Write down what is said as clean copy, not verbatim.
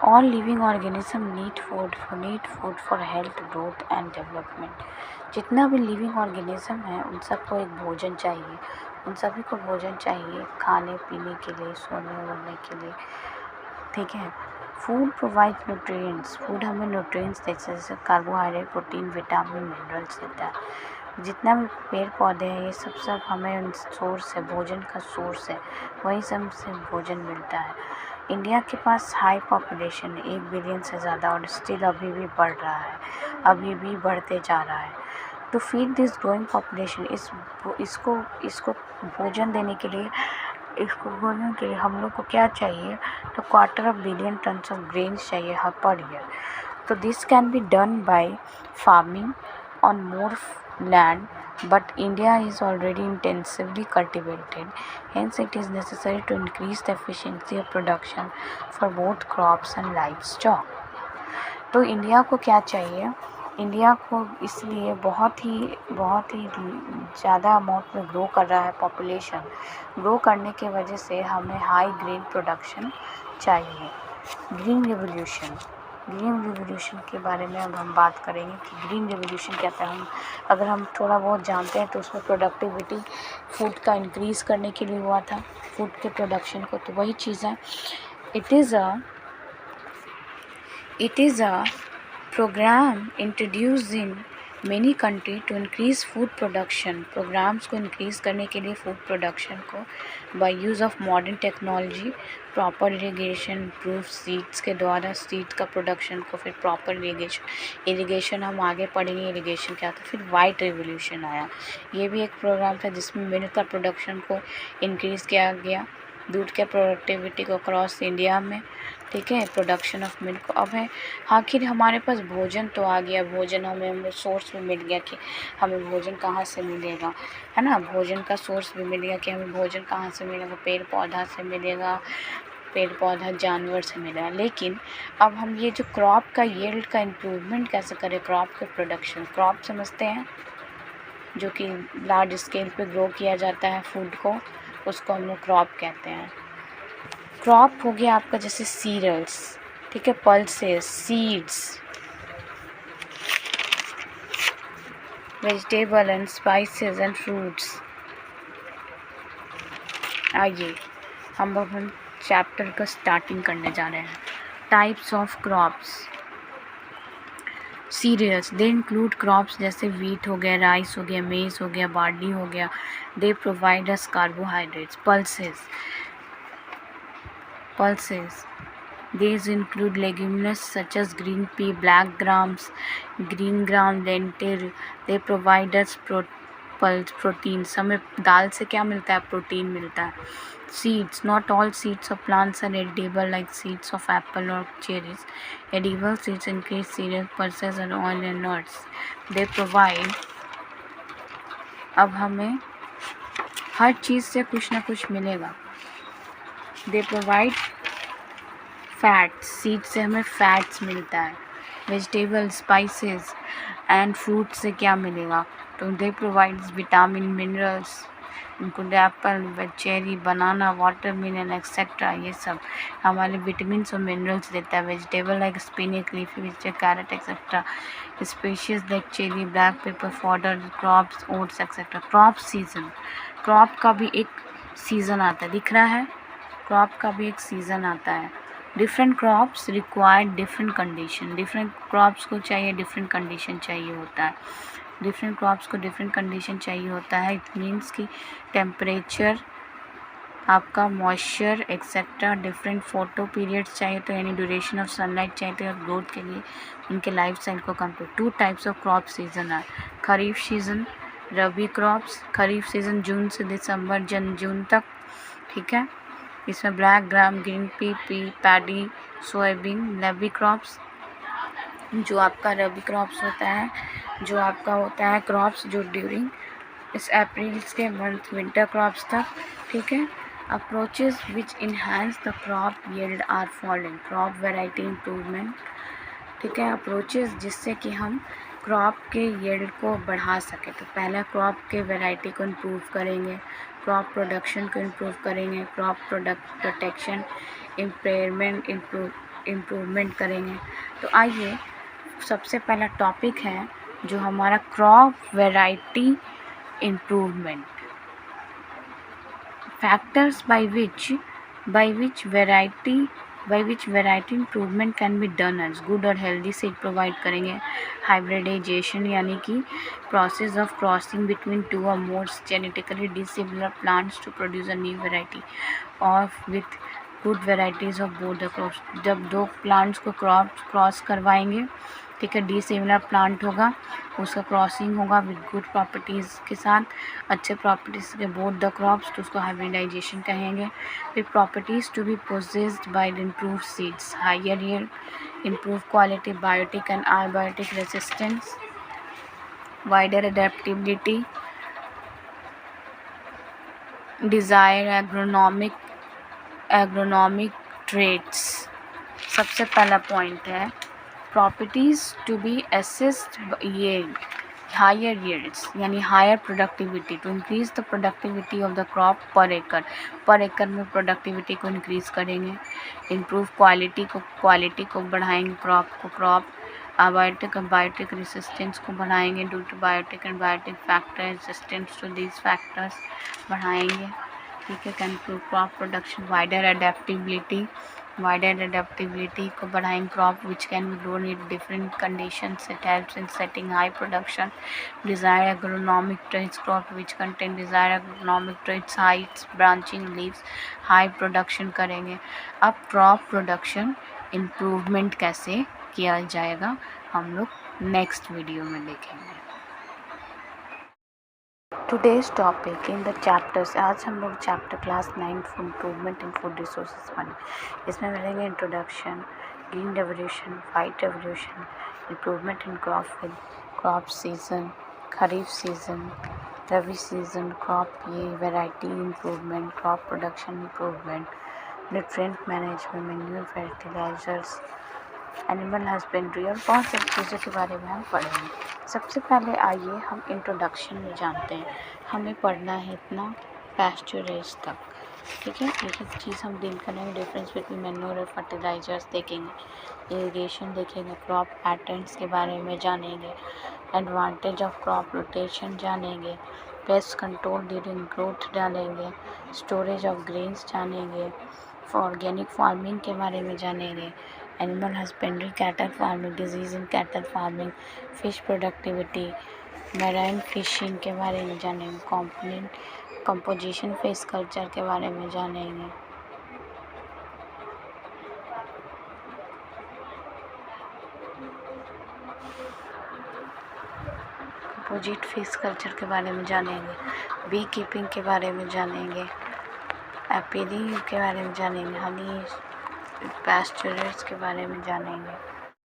All living organism need food for health, growth and development. जितना भी living organism है उन सबको एक भोजन चाहिए, उन सभी को भोजन चाहिए खाने पीने के लिए, सोने वोने के लिए, ठीक है। फूड प्रोवाइड न्यूट्रिएंट्स, फूड हमें न्यूट्रिएंट्स देता है, जैसे कार्बोहाइड्रेट, प्रोटीन, विटामिन, मिनरल्स देता है। जितना भी पेड़ पौधे हैं ये सब हमें सोर्स है, भोजन का सोर्स है, वहीं से हमसे भोजन मिलता है। इंडिया के पास हाई पॉपुलेशन है, 1 बिलियन से ज़्यादा, और स्टिल अभी भी बढ़ रहा है, अभी भी बढ़ते जा रहा है। To feed this growing population, इसको भोजन देने के लिए, हम लोग को क्या चाहिए, तो 250 बिलियन टन्स ऑफ ग्रेन्स चाहिए हर पर ईयर। तो this can be done by farming on more land, but India is already intensively cultivated, hence it is necessary to increase the efficiency of production for both crops and livestock. तो India को क्या चाहिए, India को इसलिए बहुत ही ज़्यादा amount में grow कर रहा है, पॉपुलेशन ग्रो करने के वजह से हमें हाई ग्रेन प्रोडक्शन चाहिए। ग्रीन रिवोल्यूशन के बारे में अब हम बात करेंगे कि ग्रीन रिवोल्यूशन क्या था। अगर हम थोड़ा बहुत जानते हैं तो उसमें प्रोडक्टिविटी फूड का इंक्रीज़ करने के लिए हुआ था, फूड के प्रोडक्शन को, तो वही चीज़ है। It is a program introduced in many countries to increase food production. Programmes को इंक्रीज़ करने के लिए फूड प्रोडक्शन को by use of modern technology, proper irrigation, improve seeds के द्वारा सीड का प्रोडक्शन को, फिर प्रॉपर इरीगेशन हम आगे पढ़ेंगे इरीगेशन क्या था। फिर वाइट रिवोल्यूशन आया, ये भी एक प्रोग्राम था जिसमें मिल्क का प्रोडक्शन को इंक्रीज़ किया गया, दूध के प्रोडक्टिविटी को अक्रॉस इंडिया में, ठीक है, प्रोडक्शन ऑफ मिल्क। अब है आखिर हमारे पास भोजन तो आ गया, भोजन हमें सोर्स भी मिल गया कि हमें भोजन कहाँ से मिलेगा, है ना, भोजन का सोर्स भी मिल गया कि हमें भोजन कहाँ से मिलेगा, पेड़ पौधा से मिलेगा, पेड़ पौधा जानवर से मिलेगा। लेकिन अब हम ये जो क्रॉप का यील्ड का इम्प्रूवमेंट कैसे करें, क्रॉप के प्रोडक्शन, क्रॉप समझते हैं जो कि लार्ज स्केल पे ग्रो किया जाता है फूड को, उसको हम लोग क्रॉप कहते हैं। क्रॉप हो गया आपका जैसे सीरियल्स, ठीक है, pulses, seeds, vegetable and spices and fruits. आइए हम चैप्टर का स्टार्टिंग करने जा रहे हैं। Types of crops. Cereals, they include crops जैसे वीट हो गया, राइस हो गया, मेज हो गया, बार्ली हो गया। They provide us carbohydrates. Pulses. These include leguminous such as green pea, black grams, green gram, lentil. They provide us proteins. हमें दाल से क्या मिलता है, प्रोटीन मिलता है। Seeds. Not all seeds of plants are edible like seeds of apple or cherries. Edible seeds include cereals, pulses and oil and nuts. They provide, अब हमें हर चीज़ से कुछ ना कुछ मिलेगा। दे प्रोवाइड फैट्स, सीड से हमें फैट्स मिलता है। वेजिटेबल, स्पाइसेस एंड फ्रूट से क्या मिलेगा, तो दे प्रोवाइड विटामिन, मिनरल्स, इनको apple, cherry, banana, watermelon etcetera, ये सब हमारे विटामिन और मिनरल्स देता है। Vegetable like spinach, leafy vegetable, carrot etcetera. Species like cherry, black pepper, fodder, crops, oats etcetera. Crop season, crop का भी एक सीज़न आता है, दिख रहा है, क्रॉप का भी एक सीज़न आता है। Different crops require different condition, different crops को चाहिए डिफरेंट कंडीशन चाहिए होता है, डिफरेंट क्रॉप्स को डिफरेंट कंडीशन चाहिए होता है। इट मीन्स कि टेम्परेचर, आपका moisture etcetera, different photo periods चाहिए तो यानी ड्यूरेशन ऑफ सनलाइट चाहिए तो ग्रोथ के लिए इनके लाइफ साइकिल को complete. 2 types of crop season है, kharif season, rabi crops. Kharif season जून से दिसंबर, जून तक, ठीक है, इसमें black gram, green pea, paddy, soybean. Rabi crops, जो आपका रबी क्रॉप्स होता है, जो आपका होता है क्रॉप्स जो ड्यूरिंग इस अप्रैल के मंथ, विंटर क्रॉप्स तक, ठीक है। Approaches which enhance the crop yield are following. Crop variety improvement, ठीक है, अप्रोचेस जिससे कि हम क्रॉप के यील्ड को बढ़ा सकें। तो पहला क्रॉप के वैरायटी को इम्प्रूव करेंगे, क्रॉप प्रोडक्शन को इम्प्रूव करेंगे, crop product protection, impairment, improvement करेंगे। तो आइए सबसे पहला टॉपिक है जो हमारा crop variety improvement. Factors by which variety improvement can be done as good और healthy seed provide करेंगे। hybridization यानी कि process of crossing between two or more genetically dissimilar plants to produce a new variety or with good varieties of both the crops। जब दो plants को cross करवाएंगे, ठीक है, डिसिमिलर प्लांट होगा, उसका क्रॉसिंग होगा विद गुड प्रॉपर्टीज़ के साथ, अच्छे प्रॉपर्टीज़ के बोथ द क्रॉप्स, तो उसको हाइब्रिडाइजेशन कहेंगे। फिर properties to be possessed by the improve seeds, higher yield, improve quality, biotic and abiotic resistance, wider adaptability, desire agronomic traits. सबसे पहला पॉइंट है properties to be assist yield, higher yields यानी higher productivity, to increase the productivity of the crop per acre में productivity को increase करेंगे। Improve quality को बढ़ाएंगे, crop abiotic and biotic resistance को बढ़ाएंगे, due to biotic and biotic factor resistance to these factors बढ़ाएंगे, ठीक है। Can improve crop production, wider adaptability को बढ़ाएंगे, crop which can be grown in different conditions, it helps in setting high production. Desire agronomic traits, crop which contain desire agronomic traits, heights, branching leaves, high production करेंगे। अब crop production improvement कैसे किया जाएगा हम लोग next video में देखेंगे। Today's topic in the chapters, आज हम लोग chapter class 9 improvement in food resources पढ़ेंगे। इसमें मिलेंगे introduction, green revolution, white revolution, improvement in crop season, kharif season, rabi season, crop variety improvement, crop production improvement, nutrient management, manure fertilisers, animal husbandry और बहुत सारी चीज़ों के बारे में हम पढ़ेंगे। सबसे पहले आइए हम इंट्रोडक्शन में जानते हैं। हमें पढ़ना है इतना पैस्चुरेज तक, ठीक है। एक चीज़ हम डील करेंगे, डिफरेंस बिटवीन मैन्योर और फर्टिलाइजर्स देखेंगे, इरिगेशन देखेंगे, क्रॉप पैटर्न्स के बारे में जानेंगे, एडवांटेज ऑफ क्रॉप रोटेशन जानेंगे, पेस्ट कंट्रोल ड्यूरिंग ग्रोथ जानेंगे, स्टोरेज ऑफ ग्रेन्स जानेंगे, ऑर्गेनिक फार्मिंग के बारे में जानेंगे, animal husbandry, cattle farming, disease in cattle farming, fish productivity, marine fishing के बारे में जानेंगे, कंपोजिशन फिश कल्चर के बारे में जानेंगे, कंपोजिट फिश कल्चर के बारे में जानेंगे, बी कीपिंग के बारे में जानेंगे, एपीडी के बारे में जानेंगे, हनी पैस्चरेज के बारे में जानेंगे।